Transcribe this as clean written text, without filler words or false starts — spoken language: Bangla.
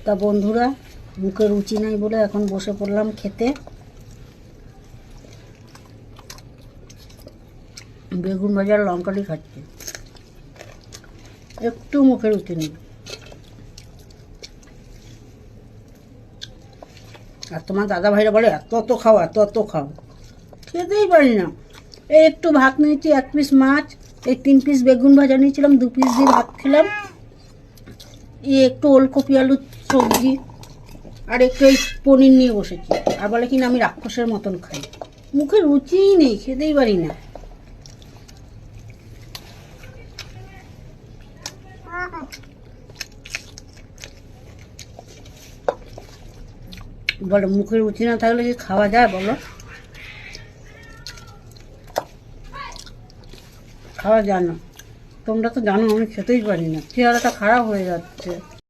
তা বন্ধুরা, মুখে রুচি নাই বলে এখন বসে পড়লাম খেতে। বেগুন ভাজার লঙ্কাটি খাচ্ছি, একটু মুখে রুচি নেই। আর তোমার দাদা ভাইরা বলে এত খাও, এত খাও, খেতেই পারি না। এই একটু ভাত নিয়েছি, 1 পিস মাছ, এই 3 পিস বেগুন ভাজা নিয়েছিলাম, 2 পিস দিয়ে ভাত খেলাম, এই একটু ওলকপি আলুর সবজি, আর একটু এই পনির নিয়ে বসেছি। আর বলে কিনা আমি রাক্ষসের মতন খাই। মুখে রুচিই নেই, খেতেই পারি না। বলো, মুখে রুচি না থাকলে কি খাওয়া যায় বলো? খাওয়া যায় না। তোমরা তো জানো আমি খেতেই পারি না, চেহারাটা খারাপ হয়ে যাচ্ছে।